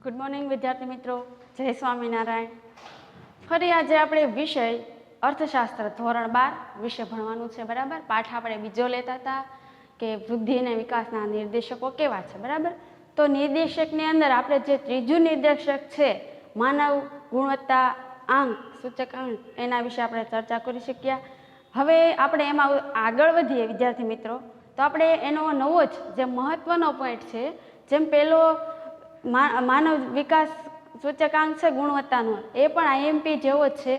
Good morning વિદ્યાર્થી મિત્રો, જય સ્વામિનારાયણ. ફરી આજે આપણે વિષય અર્થશાસ્ત્ર ધોરણ 12 વિશે ભણવાનું છે. બરાબર. પાઠ આપણે બીજો લેતા હતા કે વૃદ્ધિ અને વિકાસના નિર્દેશકો કેવા છે. બરાબર. તો નિર્દેશકની અંદર આપણે જે ત્રીજું નિર્દેશક છે માનવ ગુણવત્તા આંક સૂચકાંક, એના વિશે આપણે ચર્ચા કરી શક્યા. હવે આપણે એમાં આગળ વધીએ વિદ્યાર્થી મિત્રો, તો આપણે એનો નવો જ જે મહત્વનો પોઈન્ટ છે, જેમ પેલો માનવ વિકાસ સૂચકાંક છે ગુણવત્તાનો, એ પણ આઈએમપી જેવો જ છે.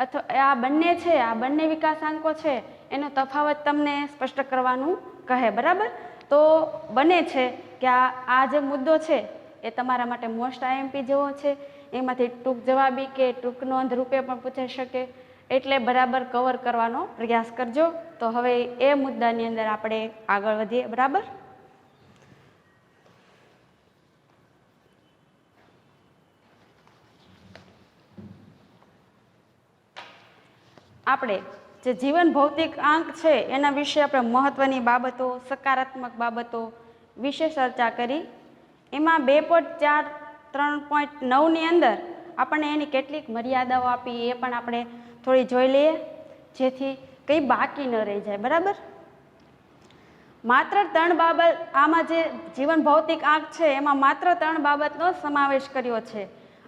અથવા આ બંને છે, આ બંને વિકાસાંકો છે, એનો તફાવત તમને સ્પષ્ટ કરવાનું કહે. બરાબર. તો બને છે કે આ જે મુદ્દો છે એ તમારા માટે મોસ્ટ આઈએમપી જેવો છે. એમાંથી ટૂંક જવાબી કે ટૂંક નોંધ રૂપે પણ પૂછાઈ શકે, એટલે બરાબર કવર કરવાનો પ્રયાસ કરજો. તો હવે એ મુદ્દાની અંદર આપણે આગળ વધીએ. બરાબર. આપણે જે જીવન ભૌતિક આંક છે એના વિશે આપણે મહત્વની બાબતો, સકારાત્મક બાબતો વિશે ચર્ચા કરી. એમાં 2.4.3.9ની અંદર આપણને એની કેટલીક મર્યાદાઓ આપી, એ પણ આપણે થોડી જોઈ લઈએ, જેથી કંઈ બાકી ન રહી જાય. બરાબર. માત્ર 3 બાબત, આમાં જે જીવન ભૌતિક આંક છે એમાં માત્ર 3 બાબતનો સમાવેશ કર્યો છે.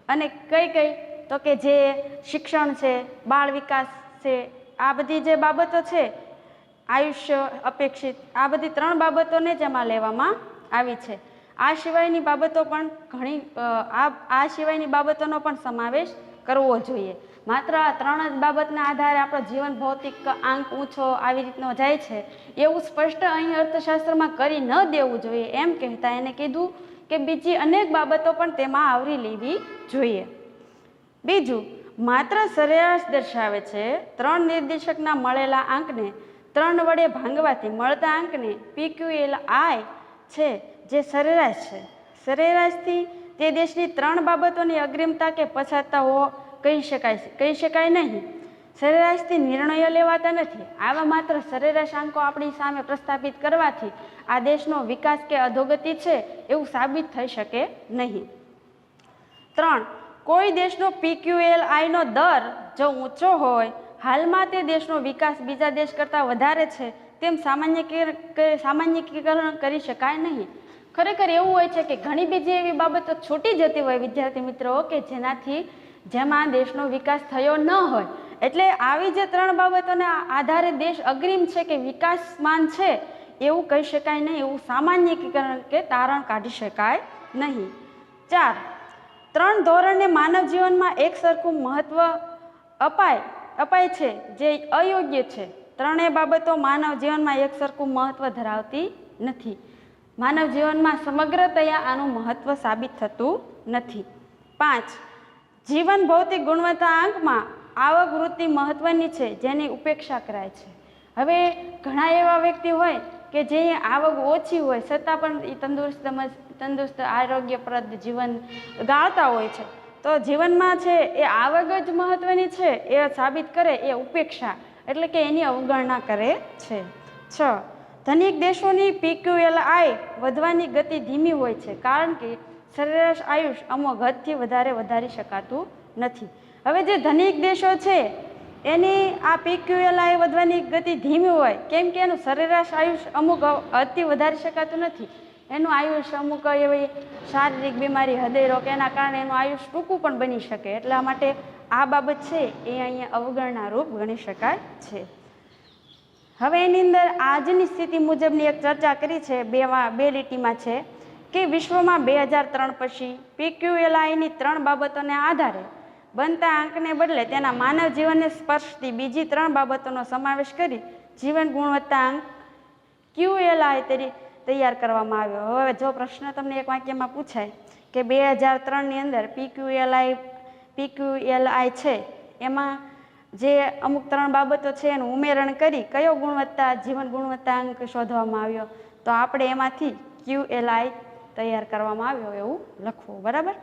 અને કઈ કઈ? તો કે જે શિક્ષણ છે, બાળ વિકાસ છે, આ બધી જે બાબતો છે, આયુષ્ય અપેક્ષિત, આ બધી 3 બાબતોને જ એમાં લેવામાં આવી છે. આ સિવાયની બાબતો પણ ઘણી આ સિવાયની બાબતોનો પણ સમાવેશ કરવો જોઈએ. માત્ર આ 3 જ બાબતના આધારે આપણો જીવન ભૌતિક આંક ઊંચો આવી રીતનો જાય છે એવું સ્પષ્ટ અહીં અર્થશાસ્ત્રમાં કરી ન દેવું જોઈએ. એમ કહેતા એને કીધું કે બીજી અનેક બાબતો પણ તેમાં આવરી લેવી જોઈએ. બીજું, માત્ર સરેરાશ દર્શાવે છે. 3 નિર્દેશકના મળેલા આંકને 3 વડે ભાંગવાથી મળતા આંકને PQLI છે, જે સરેરાશ છે. સરેરાશથી તે દેશની 3 બાબતોની અગ્રિમતા કે પછાતતા કહી શકાય નહીં. સરેરાશથી નિર્ણયો લેવાતા નથી. આવા માત્ર સરેરાશ આંકો આપણી સામે પ્રસ્થાપિત કરવાથી આ દેશનો વિકાસ કે અધોગતિ છે એવું સાબિત થઈ શકે નહીં. 3, કોઈ દેશનો PQLI નો દર જો ઊંચો હોય, હાલમાં તે દેશનો વિકાસ બીજા દેશ કરતાં વધારે છે તેમ સામાન્યીકરણ કરી શકાય નહીં. ખરેખર એવું હોય છે કે ઘણી બીજી એવી બાબતો છૂટી જતી હોય વિદ્યાર્થી મિત્રો, કે જેમાં દેશનો વિકાસ થયો ન હોય. એટલે આવી જે 3 બાબતોના આધારે દેશ અગ્રીમ છે કે વિકાસમાન છે એવું કહી શકાય નહીં, એવું સામાન્યીકરણ કે તારણ કાઢી શકાય નહીં. 4, 3 ધોરણને માનવ જીવનમાં એક સરખું મહત્વ અપાય છે જે અયોગ્ય છે. 3 બાબતો માનવ જીવનમાં એક સરખું મહત્વ ધરાવતી નથી. માનવ જીવનમાં સમગ્રતયા આનું મહત્વ સાબિત થતું નથી. 5, જીવન ભૌતિક ગુણવત્તા આંકમાં આવક વૃત્તિ મહત્વની છે જેની ઉપેક્ષા કરાય છે. હવે ઘણા એવા વ્યક્તિ હોય કે જે આવક ઓછી હોય છતાં પણ એ તંદુરસ્ત આરોગ્યપ્રદ જીવન ગાળતા હોય છે. તો જીવનમાં છે એ આવક જ મહત્વની છે એ સાબિત કરે એ ઉપેક્ષા, એટલે કે એની અવગણના કરે છે. 6, ધનિક દેશોની PQLI વધવાની ગતિ ધીમી હોય છે કારણ કે સરેરાશ આયુષ અમુક હદથી વધારે વધારી શકાતું નથી. હવે જે ધનિક દેશો છે એની આ PQLI વધવાની ગતિ ધીમી હોય, કેમ કે એનું સરેરાશ આયુષ અમુક હદથી વધારી શકાતું નથી. એનું આયુષ અમુક એવી શારીરિક બીમારી, હૃદય રોગ, એના કારણે એનું આયુષ ટૂંકું પણ બની શકે. એટલા માટે આ બાબત છે એ અહીંયા અવગણના રૂપ ગણી શકાય છે. હવે એની અંદર આજની સ્થિતિ મુજબની એક ચર્ચા કરી છે, બે લીટીમાં છે કે વિશ્વમાં 2003 પછી PQLIની 3 બાબતોને આધારે બનતા આંકને બદલે તેના માનવ જીવનને સ્પર્શતી બીજી 3 બાબતોનો સમાવેશ કરી જીવન ગુણવત્તા આંક QLI તૈયાર કરવામાં આવ્યો. હવે જો પ્રશ્ન તમને એક વાક્યમાં પૂછાય કે 2003ની અંદર PQLI છે એમાં જે અમુક 3 બાબતો છે એનું ઉમેરણ કરી કયો જીવન ગુણવત્તા અંક શોધવામાં આવ્યો, તો આપણે એમાંથી QLI તૈયાર કરવામાં આવ્યો એવું લખવું. બરાબર.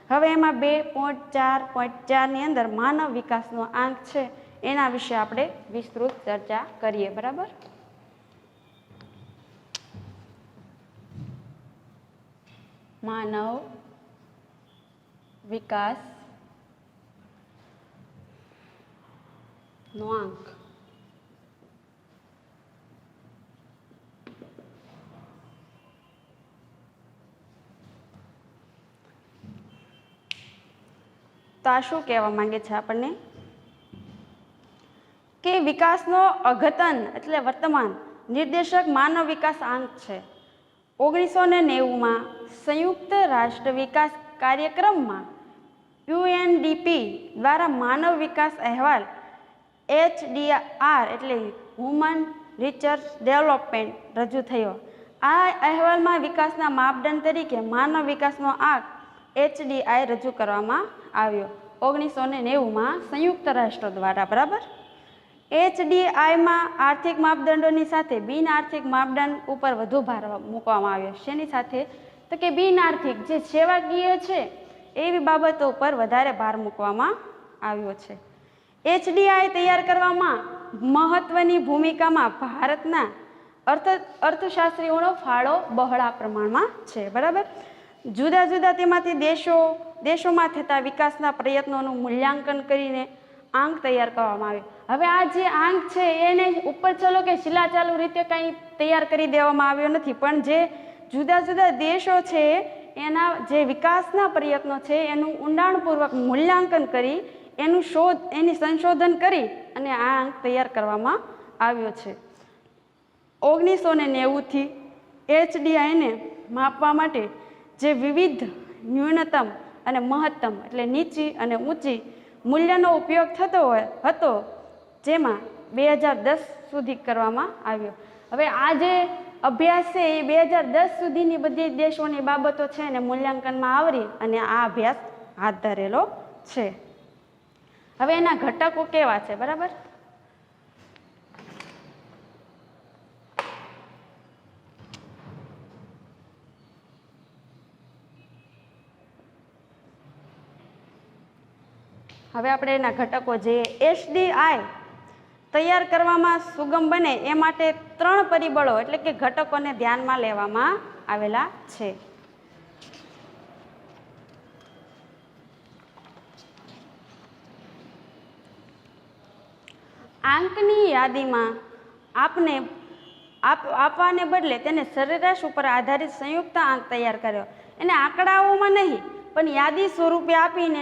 હવે એમાં 2.4.4ની અંદર માનવ વિકાસનો આંક છે એના વિશે આપણે વિસ્તૃત ચર્ચા કરીએ. બરાબર. માનવ વિકાસ નો આંક તો આ શું કહેવા માંગે છે આપણને કે વિકાસનો અઘતન એટલે વર્તમાન નિર્દેશક માનવ વિકાસ આંક છે. 1990માં સંયુક્ત રાષ્ટ્ર વિકાસ કાર્યક્રમમાં UNDP દ્વારા માનવ વિકાસ અહેવાલ HDR એટલે હ્યુમન રિસોર્સ ડેવલપમેન્ટ રજૂ થયો. આ અહેવાલમાં વિકાસના માપદંડ તરીકે માનવ વિકાસનો આંક HDI રજૂ કરવામાં આવ્યો 1990માં સંયુક્ત રાષ્ટ્રો દ્વારા. બરાબર. HDIમાં આર્થિક માપદંડોની સાથે બિન આર્થિક માપદંડ ઉપર વધુ ભાર મૂકવામાં આવ્યો. શેની સાથે? તો કે બિન આર્થિક જે સેવાકીય છે એવી બાબતો ઉપર વધારે ભાર મૂકવામાં આવ્યો છે. HDI તૈયાર કરવામાં મહત્વની ભૂમિકામાં ભારતના અર્થશાસ્ત્રીઓનો ફાળો બહોળા પ્રમાણમાં છે. બરાબર. જુદા જુદા તેમાંથી દેશોમાં થતા વિકાસના પ્રયત્નોનું મૂલ્યાંકન કરીને આંક તૈયાર કરવામાં આવ્યો. હવે આ જે આંક છે એને ઉપર ચલો કે શિલાચાલુ રીતે કંઈ તૈયાર કરી દેવામાં આવ્યો નથી, પણ જે જુદા જુદા દેશો છે એના જે વિકાસના પ્રયત્નો છે એનું ઊંડાણપૂર્વક મૂલ્યાંકન કરી એની સંશોધન કરી અને આ આંક તૈયાર કરવામાં આવ્યો છે. 1990થી HDIને માપવા માટે જે વિવિધ ન્યૂનતમ અને મહત્તમ એટલે નીચી અને ઊંચી મૂલ્યનો ઉપયોગ થતો હતો, જેમાં 2010 સુધી કરવામાં આવ્યો. હવે આ જે અભ્યાસ છે એ 2010 સુધીની બધી દેશોની બાબતો છે એને મૂલ્યાંકનમાં આવરી અને આ અભ્યાસ હાથ ધરેલો છે. હવે એના ઘટકો કેવા છે? બરાબર. હવે આપણે એના ઘટકો જે HDI તૈયાર કરવામાં સુગમ બને એ માટે 3 પરિબળો એટલે કે ઘટકોને ધ્યાનમાં લેવામાં આવેલા છે. આંકની યાદીમાં આપવાને બદલે તેને સરેરાશ ઉપર આધારિત સંયુક્ત આંક તૈયાર કર્યો. એને આંકડાઓમાં નહીં પણ યાદી સ્વરૂપે આપીને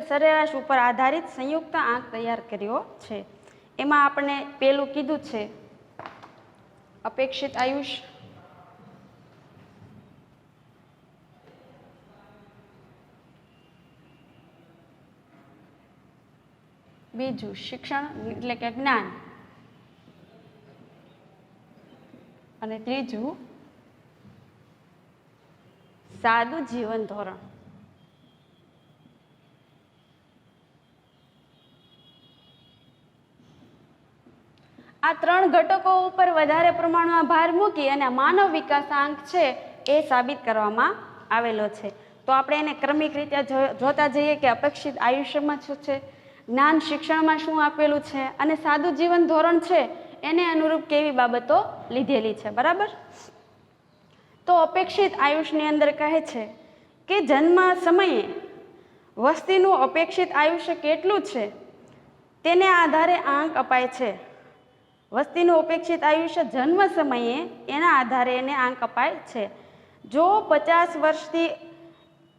સરેરાશ ઉપર આધારિત સંયુક્ત આંક તૈયાર કર્યો છે. એમાં આપણે પેલું કીધું છે અપેક્ષિત આયુષ્ય, બીજું શિક્ષણ એટલે કે જ્ઞાન, અને ત્રીજું સાદું જીવન ધોરણ. આ 3 ઘટકો ઉપર વધારે પ્રમાણમાં ભાર મૂકી અને માનવ વિકાસ આંક છે એ સાબિત કરવામાં આવેલો છે. તો આપણે એને ક્રમિક રીતે જોતા જઈએ કે અપેક્ષિત આયુષ્યમાં શું છે, જ્ઞાન શિક્ષણમાં શું આપેલું છે, અને સાદું જીવન ધોરણ છે એને અનુરૂપ કેવી બાબતો લીધેલી છે. બરાબર. તો અપેક્ષિત આયુષ્યની અંદર કહે છે કે જન્મ સમયે વસ્તીનું અપેક્ષિત આયુષ્ય કેટલું છે તેને આધારે આંક અપાય છે. વસ્તીનું અપેક્ષિત આયુષ્ય જન્મ સમયે એના આધારે એને આંક અપાય છે. જો 50 વર્ષથી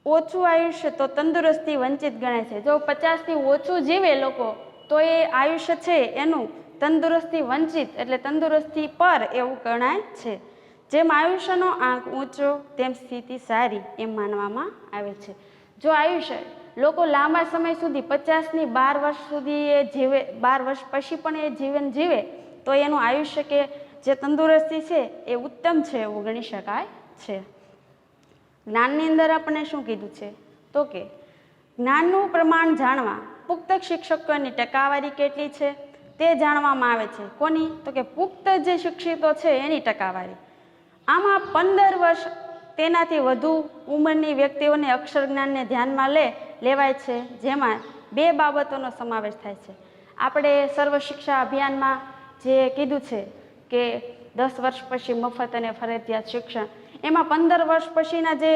ઓછું આયુષ્ય તો તંદુરસ્તી વંચિત ગણાય છે. જો 50થી ઓછું જીવે લોકો તો એ આયુષ્ય છે એનું તંદુરસ્તી વંચિત એટલે તંદુરસ્તી પર એવું ગણાય છે. જેમ આયુષ્યનો આંક ઊંચો તેમ સ્થિતિ સારી એમ માનવામાં આવે છે. જો આયુષ્ય લોકો લાંબા સમય સુધી 50ની 12 વર્ષ સુધી એ જીવે, 12 વર્ષ પછી પણ એ જીવન જીવે તો એનું આયુષ્ય કે જે તંદુરસ્તી છે એ ઉત્તમ છે એવું ગણી શકાય છે. જ્ઞાનની અંદર આપણે શું કીધું છે તો કે જ્ઞાનનું પ્રમાણ જાણવા પુખ્ત શિક્ષકોની ટકાવારી કેટલી છે તે જાણવામાં આવે છે. કોની? તો કે પુખ્ત જે શિક્ષિતો છે એની ટકાવારી. આમાં 15 વર્ષ તેનાથી વધુ ઉંમરની વ્યક્તિઓને અક્ષર જ્ઞાનને ધ્યાનમાં લેવાય છે, જેમાં 2 બાબતોનો સમાવેશ થાય છે. આપણે સર્વ શિક્ષા અભિયાનમાં જે કીધું છે કે 10 વર્ષ પછી મફત અને ફરજિયાત શિક્ષણ, એમાં 15 વર્ષ પછીના જે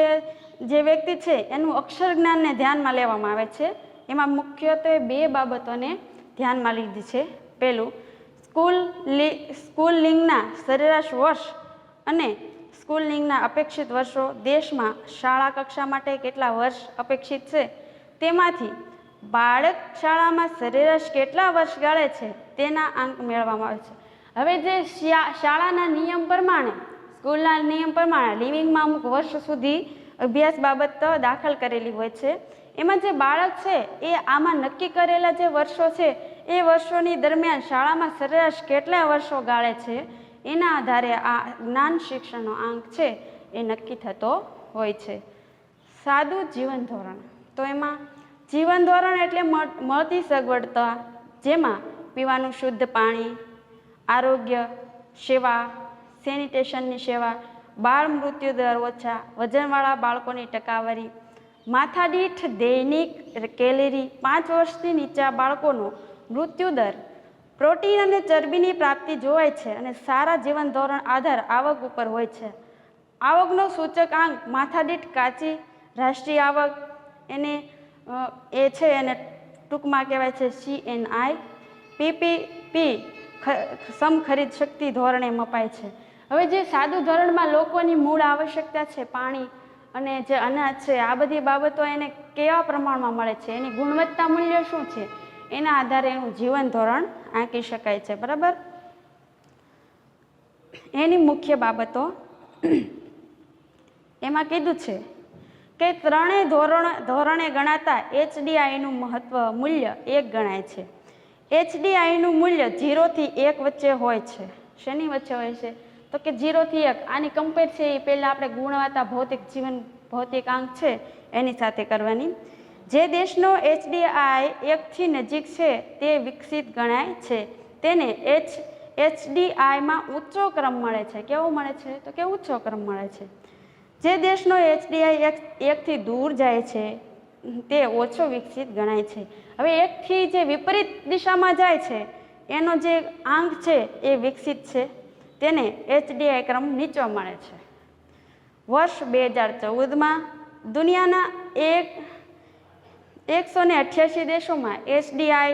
જે વ્યક્તિ છે એનું અક્ષર જ્ઞાનને ધ્યાનમાં લેવામાં આવે છે. એમાં મુખ્યત્વે 2 બાબતોને ધ્યાનમાં લીધી છે. પહેલું, સ્કૂલિંગના સરેરાશ વર્ષ અને સ્કૂલિંગના અપેક્ષિત વર્ષો. દેશમાં શાળા કક્ષા માટે કેટલા વર્ષ અપેક્ષિત છે તેમાંથી બાળક શાળામાં સરેરાશ કેટલા વર્ષ ગાળે છે તેના અંક મેળવવામાં આવે છે. હવે જે શાળાના નિયમ પ્રમાણે, સ્કૂલના નિયમ પ્રમાણે લિવિંગમાં અમુક વર્ષ સુધી અભ્યાસ બાબત દાખલ કરેલી હોય છે. એમાં જે બાળક છે એ આમાં નક્કી કરેલા જે વર્ષો છે એ વર્ષોની દરમિયાન શાળામાં સરેરાશ કેટલા વર્ષો ગાળે છે એના આધારે આ જ્ઞાન શિક્ષણનો આંક છે એ નક્કી થતો હોય છે. સાદું જીવન ધોરણ. તો એમાં જીવન ધોરણ એટલે મળતી સગવડતા, જેમાં પીવાનું શુદ્ધ પાણી, આરોગ્ય સેવા, સેનિટેશનની સેવા, બાળ મૃત્યુ દર ઓછા, વજનવાળા બાળકોની ટકાવારી, માથાદીઠ દૈનિક કેલેરી, 5 વર્ષથી નીચા બાળકોનો મૃત્યુ દર, પ્રોટીન અને ચરબીની પ્રાપ્તિ જોવાય છે અને સારા જીવન ધોરણ આધાર આવક ઉપર હોય છે. આવકનો સૂચક આંક માથાદીઠ કાચી રાષ્ટ્રીય આવક એને એને ટૂંકમાં કહેવાય છે CNI. PPP સમ ખરીદ શક્તિ ધોરણે મપાય છે. હવે જે સાદું ધોરણમાં લોકોની મૂળ આવશ્યકતા છે, પાણી અને જે અનાજ છે, આ બધી બાબતો એને કેવા પ્રમાણમાં મળે છે, એની ગુણવત્તા મૂલ્ય શું છે, એના આધારે એનું જીવન ધોરણ આંકી શકાય છે. બરાબર. એની મુખ્ય બાબતો એમાં કીધું છે કે 3 ધોરણે ગણાતા HDIનું મૂલ્ય 1 ગણાય છે. HDIનું મૂલ્ય 0 થી 1 વચ્ચે હોય છે. શેની વચ્ચે હોય છે? તો કે 0 થી 1. આની કમ્પેર છે એ પહેલાં આપણે ગુણવત્તા ભૌતિક આંક છે એની સાથે કરવાની. જે દેશનો HDI 1 થી નજીક છે તે વિકસિત ગણાય છે. તેને HDIમાં ઊંચો ક્રમ મળે છે. કેવો મળે છે? તો કે ઊંચો ક્રમ મળે છે. જે દેશનો HDI 1 થી દૂર જાય છે તે ઓછો વિકસિત ગણાય છે. હવે 1 થી જે વિપરીત દિશામાં જાય છે એનો જે આંક છે એ વિકસિત છે, તેને HDI ક્રમ નીચો મળે છે. વર્ષ 2014માં દુનિયાના 188 દેશોમાં HDI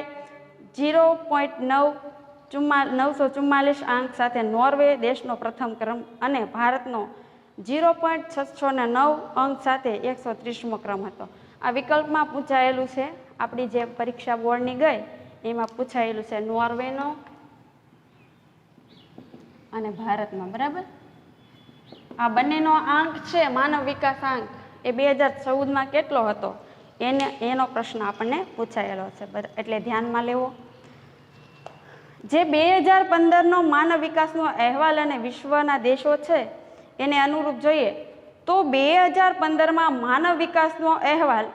0.944 અંક સાથે નોર્વે દેશનો પ્રથમ ક્રમ અને ભારતનો 0.609 અંક સાથે 130મો ક્રમ હતો. આ વિકલ્પમાં પૂછાયેલું છે, આપણી જે પરીક્ષા બોર્ડની ગઈ એમાં પૂછાયેલું છે નોર્વેનો અને ભારતમાં. બરાબર. આ બંનેનો આંક છે માનવ વિકાસ આંક એ 2014માં કેટલો હતો એનો પ્રશ્ન આપણને પૂછાયેલો છે, એટલે ધ્યાનમાં લેવો. જે 2015નો માનવ વિકાસનો અહેવાલ અને વિશ્વના દેશો છે એને અનુરૂપ જોઈએ તો 2015માં માનવ વિકાસનો અહેવાલ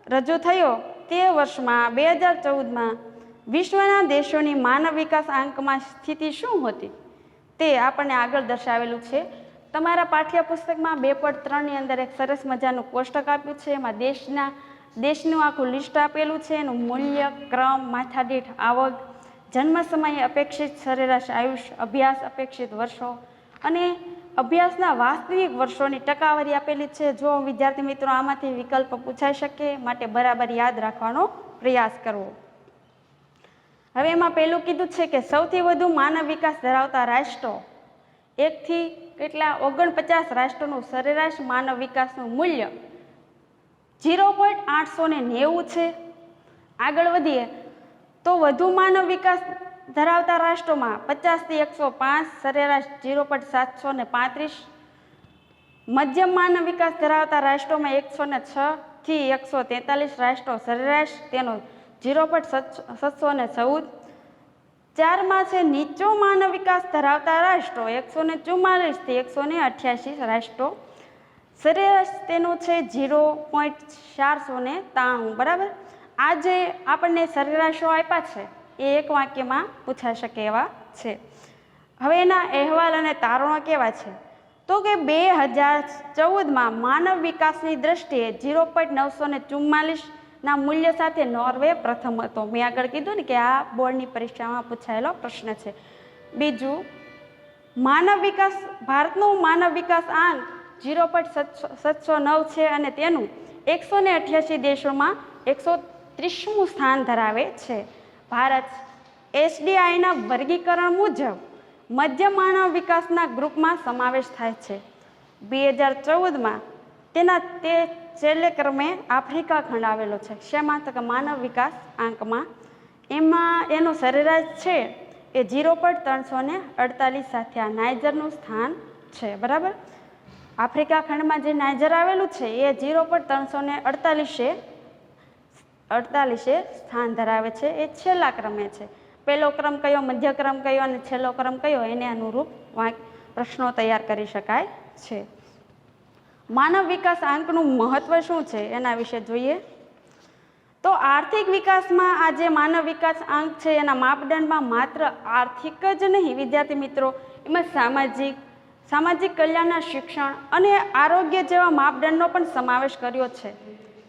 રજૂ થયો તે વર્ષમાં 2014માં વિશ્વના દેશોની માનવ વિકાસ આંકમાં સ્થિતિ શું હતી તે આપણને આગળ દર્શાવેલું છે. તમારા પાઠ્યપુસ્તકમાં 2.3ની અંદર એક સરસ મજાનું કોષ્ટક આપ્યું છે. એમાં દેશનું આખું લિસ્ટ આપેલું છે, એનું મૂલ્ય, ક્રમ, માથાદીઠ આવક, જન્મ સમયે અપેક્ષિત સરેરાશ આયુષ્ય, અભ્યાસ અપેક્ષિત વર્ષો અને અભ્યાસના વાસ્તવિક વર્ષોની ટકાવારી આપેલી છે. જો વિદ્યાર્થી મિત્રો આમાંથી વિકલ્પ પૂછાઈ શકે માટે બરાબર યાદ રાખવાનો પ્રયાસ કરવો. હવે એમાં પહેલું કીધું છે કે સૌથી વધુ માનવ વિકાસ ધરાવતા રાષ્ટ્રો 1 થી કેટલા 49 રાષ્ટ્રોનું સરેરાશ માનવ વિકાસનું મૂલ્ય 0.890 છે. આગળ વધીએ તો વધુ માનવ વિકાસ ધરાવતા રાષ્ટ્રોમાં 50 થી 105 સરેરાશ 0.735, મધ્યમ માનવ વિકાસ ધરાવતા રાષ્ટ્રોમાં 106 થી 143 રાષ્ટ્રો સરેરાશ તેનો 0.714. 4માં છે નીચો માનવ વિકાસ ધરાવતા રાષ્ટ્રો 144 થી 188 રાષ્ટ્રો સરેરાશ તેનો છે 0.493. બરાબર. આ જે આપણને સરેરાશો આપ્યા છે એ એક વાક્યમાં પૂછાઈ શકે એવા છે. હવે એના અહેવાલ અને તારણો કેવા છે તો કે 2014માં માનવ વિકાસની દ્રષ્ટિએ 0.944ના મૂલ્ય સાથે નોર્વે પ્રથમ હતો. મેં આગળ કીધું ને કે આ બોર્ડની પરીક્ષામાં પૂછાયેલો પ્રશ્ન છે. બીજું, ભારતનો માનવ વિકાસ આંક 0.709 છે અને તેનું 188 દેશોમાં 130મું સ્થાન ધરાવે છે. ભારત એસડીઆઈના વર્ગીકરણ મુજબ મધ્ય માનવ વિકાસના ગ્રુપમાં સમાવેશ થાય છે. 2014માં તે છેલ્લે ક્રમે આફ્રિકા ખંડ આવેલો છે. શેમાં? તો કે માનવ વિકાસ આંકમાં. એમાં એનો સરેરાશ છે એ 0.348 સાથે આ નાઇજરનું સ્થાન છે. બરાબર, આફ્રિકા ખંડમાં જે નાઇજર આવેલું છે એ 0.348 સ્થાન ધરાવે છે. એ છેલ્લા ક્રમે છે. પહેલો ક્રમ કયો, મધ્ય ક્રમ કયો અને છેલ્લો ક્રમ કયો, એને અનુરૂપ પ્રશ્નો તૈયાર કરી શકાય છે. માનવ વિકાસ આંકનું મહત્વ શું છે એના વિશે જોઈએ તો આર્થિક વિકાસમાં આ જે માનવ વિકાસ આંક છે એના માપદંડમાં માત્ર આર્થિક જ નહીં વિદ્યાર્થી મિત્રો, એમાં સામાજિક કલ્યાણના શિક્ષણ અને આરોગ્ય જેવા માપદંડનો પણ સમાવેશ કર્યો છે.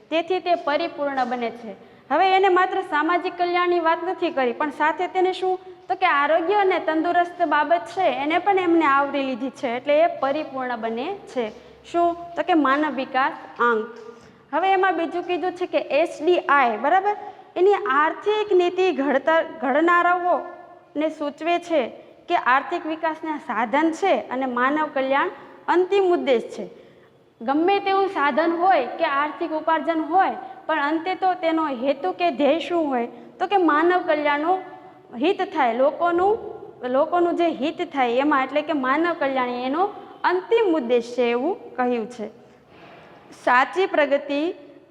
તેથી તે પરિપૂર્ણ બને છે. હવે એને માત્ર સામાજિક કલ્યાણની વાત નથી કરી, પણ સાથે તેને શું તો કે આરોગ્ય અને તંદુરસ્ત બાબત છે એને પણ એમને આવરી લીધી છે. એટલે એ પરિપૂર્ણ બને છે. શું તો કે માનવ વિકાસ આંક. હવે એમાં બીજું કીધું છે કે એસડીઆઈ, બરાબર, એની આર્થિક નીતિ ઘડનારાઓને સૂચવે છે કે આર્થિક વિકાસના સાધન છે અને માનવ કલ્યાણ અંતિમ ઉદ્દેશ છે. ગમે તેવું સાધન હોય કે આર્થિક ઉપાર્જન હોય, પણ અંતે તો તેનો હેતુ કે ધ્યેય શું હોય તો કે માનવ કલ્યાણનું હિત થાય, લોકોનું જે હિત થાય એમાં, એટલે કે માનવ કલ્યાણ એનો અંતિમ ઉદ્દેશ છે એવું કહ્યું છે. સાચી પ્રગતિ,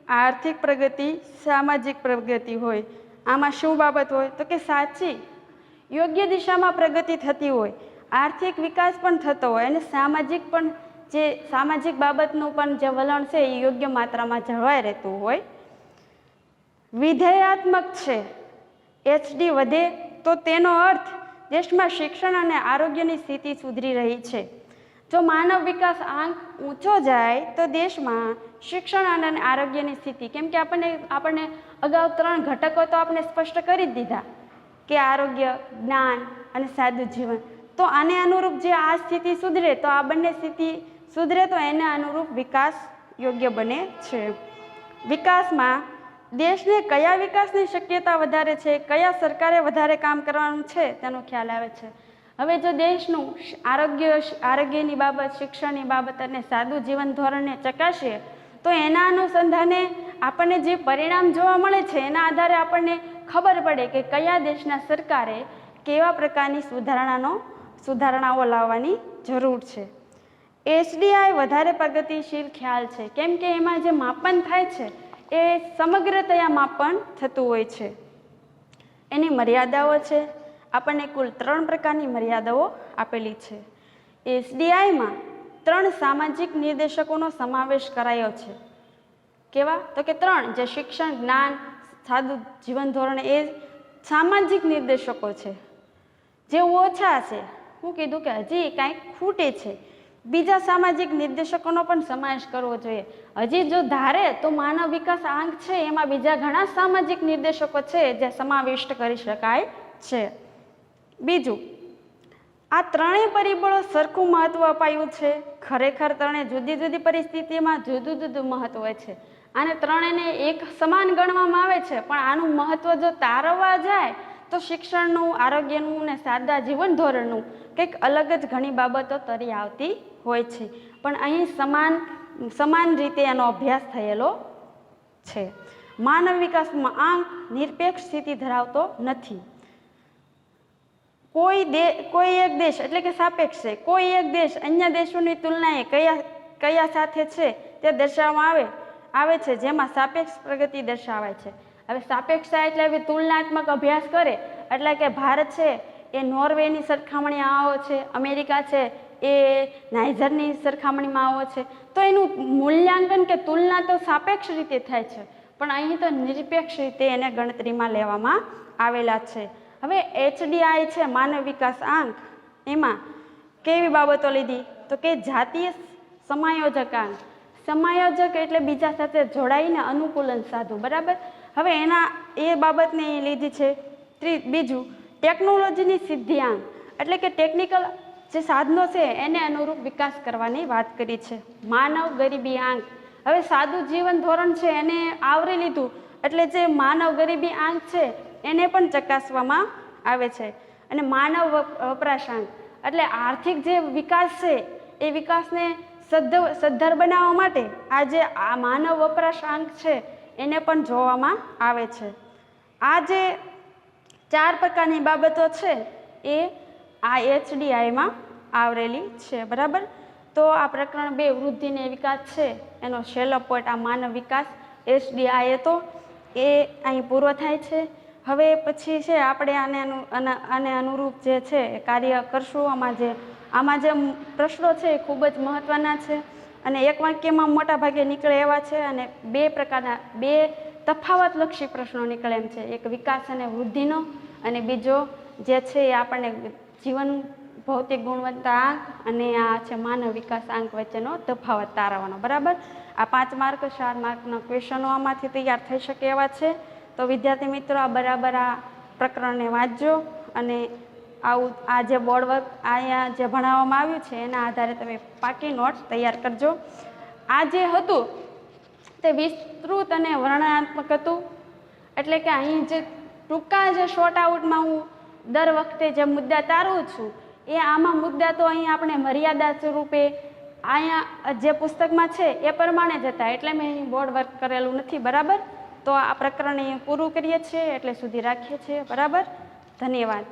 આર્થિક પ્રગતિ, સામાજિક પ્રગતિ હોય. આમાં શું બાબત હોય તો કે સાચી યોગ્ય દિશામાં પ્રગતિ થતી હોય, આર્થિક વિકાસ પણ થતો હોય અને સામાજિક બાબતનું પણ જે વલણ છે એ યોગ્ય માત્રામાં જળવાઈ રહેતું હોય. વિધેયાત્મક છે. એચડી વધે તો તેનો અર્થ દેશમાં શિક્ષણ અને આરોગ્યની સ્થિતિ સુધરી રહી છે. જો માનવ વિકાસ આંક ઊંચો જાય તો દેશમાં શિક્ષણ અને આરોગ્યની સ્થિતિ, કેમ કે આપણને અગાઉ 3 ઘટકો તો આપણે સ્પષ્ટ કરી જ દીધા કે આરોગ્ય, જ્ઞાન અને સાદું જીવન. તો આને અનુરૂપ જે આ સ્થિતિ સુધરે તો આ બંને સ્થિતિ સુધરે તો એને અનુરૂપ વિકાસ યોગ્ય બને છે. વિકાસમાં દેશને કયા વિકાસની શક્યતા વધારે છે, કયા સરકારે વધારે કામ કરવાનું છે તેનો ખ્યાલ આવે છે. હવે જો દેશનું આરોગ્યની બાબત, શિક્ષણની બાબત અને સાદું જીવન ધોરણને ચકાસીએ તો એના અનુસંધાને આપણને જે પરિણામ જોવા મળે છે એના આધારે આપણને ખબર પડે કે કયા દેશના સરકારે કેવા પ્રકારની સુધારણાઓ લાવવાની જરૂર છે. એસડીઆઈ વધારે પ્રગતિશીલ ખ્યાલ છે, કેમ કે એમાં જે માપન થાય છે એ સમગ્રતયા માપન થતું હોય છે. એની મર્યાદાઓ છે. આપણને કુલ 3 પ્રકારની મર્યાદાઓ આપેલી છે. એસડીઆઈમાં 3 સામાજિક નિર્દેશકોનો સમાવેશ કરાયો છે. કેવા તો કે 3, જે શિક્ષણ, જ્ઞાન, સાદું જીવન ધોરણ, એ સામાજિક નિર્દેશકો છે. જે ઓછા છે, હું કીધું કે હજી કાંઈક ખૂટે છે, બીજા સામાજિક નિર્દેશકોનો પણ સમાવેશ કરવો જોઈએ. હજી જો ધારે તો માનવ વિકાસ આંક છે એમાં બીજા ઘણા સામાજિક નિર્દેશકો છે જે સમાવિષ્ટ કરી શકાય છે. બીજું, આ 3 પરિબળો સરખું મહત્વ અપાયું છે. ખરેખર 3 જુદી જુદી પરિસ્થિતિમાં જુદું જુદું મહત્વ હોય છે. આને 3ને એક સમાન ગણવામાં આવે છે, પણ આનું મહત્વ જો તારવવા જાય તો શિક્ષણનું, આરોગ્યનું અને સાદા જીવન ધોરણનું કંઈક અલગ જ ઘણી બાબતો તરી આવતી હોય છે. પણ અહીં સમાન રીતે એનો અભ્યાસ થયેલો છે. માનવ વિકાસમાં આંક નિરપેક્ષ સ્થિતિ ધરાવતો નથી. કોઈ એક દેશ, એટલે કે સાપેક્ષ છે, કોઈ એક દેશ અન્ય દેશોની તુલનાએ કયા સાથે છે તે દર્શાવવામાં આવે છે, જેમાં સાપેક્ષ પ્રગતિ દર્શાવાય છે. હવે સાપેક્ષતા એટલે હવે તુલનાત્મક અભ્યાસ કરે, એટલે કે ભારત છે એ નોર્વેની સરખામણી આવો છે, અમેરિકા છે એ નાઇજરની સરખામણીમાં આવો છે. તો એનું મૂલ્યાંકન કે તુલના તો સાપેક્ષ રીતે થાય છે, પણ અહીં તો નિરપેક્ષ રીતે એને ગણતરીમાં લેવામાં આવેલા છે. હવે એચડીઆઈ છે, માનવ વિકાસ આંક, એમાં કેવી બાબતો લીધી તો કે જાતીય સમાયોજક આંક. સમાયોજક એટલે બીજા સાથે જોડાઈને અનુકૂલન સાધવું, બરાબર. હવે એ બાબતને લીધી છે. બીજું, ટેકનોલોજીની સિદ્ધિ આંક, એટલે કે ટેકનિકલ જે સાધનો છે એને અનુરૂપ વિકાસ કરવાની વાત કરી છે. માનવ ગરીબી આંક, હવે સાદું જીવન ધોરણ છે એને આવરી લીધું એટલે જે માનવ ગરીબી આંક છે એને પણ ચકાસવામાં આવે છે. અને માનવ વપરાશાંક એટલે આર્થિક જે વિકાસ છે એ વિકાસને સદ્ધર બનાવવા માટે આ જે આ માનવ વપરાશાંક છે એને પણ જોવામાં આવે છે. આ જે 4 પ્રકારની બાબતો છે એ આ HDIમાં આવરેલી છે. બરાબર. તો આ પ્રકરણ 2 વૃદ્ધિ અને વિકાસ છે એનો છેલ્લો પોઈન્ટ આ માનવ વિકાસ HDI હતો એ અહીં પૂરો થાય છે. હવે પછી છે આપણે આને અનુરૂપ જે છે એ કાર્ય કરશું. આમાં જે પ્રશ્નો છે એ ખૂબ જ મહત્ત્વના છે અને એક વાક્યમાં મોટા ભાગે નીકળે એવા છે અને 2 પ્રકારના 2 તફાવતલક્ષી પ્રશ્નો નીકળે એમ છે. એક વિકાસ અને વૃદ્ધિનો અને બીજો જે છે એ આપણને જીવન ભૌતિક ગુણવત્તા આંક અને આ છે માનવ વિકાસ આંક વચ્ચેનો તફાવત તારવવાનો. બરાબર. આ 5 માર્ક 4 માર્કના ક્વેશ્ચનો આમાંથી તૈયાર થઈ શકે એવા છે. તો વિદ્યાર્થી મિત્રો આ બરાબર આ પ્રકરણને વાંચજો અને આ જે બોર્ડ વર્ક અહીંયા જે ભણાવવામાં આવ્યું છે એના આધારે તમે પાકી નોટ્સ તૈયાર કરજો. આ જે હતું તે વિસ્તૃત અને વર્ણનાત્મક હતું એટલે કે અહીં જે ટૂંકા જે શોર્ટ આઉટમાં હું દર વખતે જે મુદ્દા તારું છું એ આમાં મુદ્દા તો અહીં આપણે મર્યાદા સ્વરૂપે અહીંયા જે પુસ્તકમાં છે એ પ્રમાણે જ હતા એટલે મેં અહીં બોર્ડ વર્ક કરેલું નથી. બરાબર. તો આ પ્રકરણ પૂરું કરીએ છીએ એટલે સુધી રાખીએ છીએ. બરાબર. ધન્યવાદ.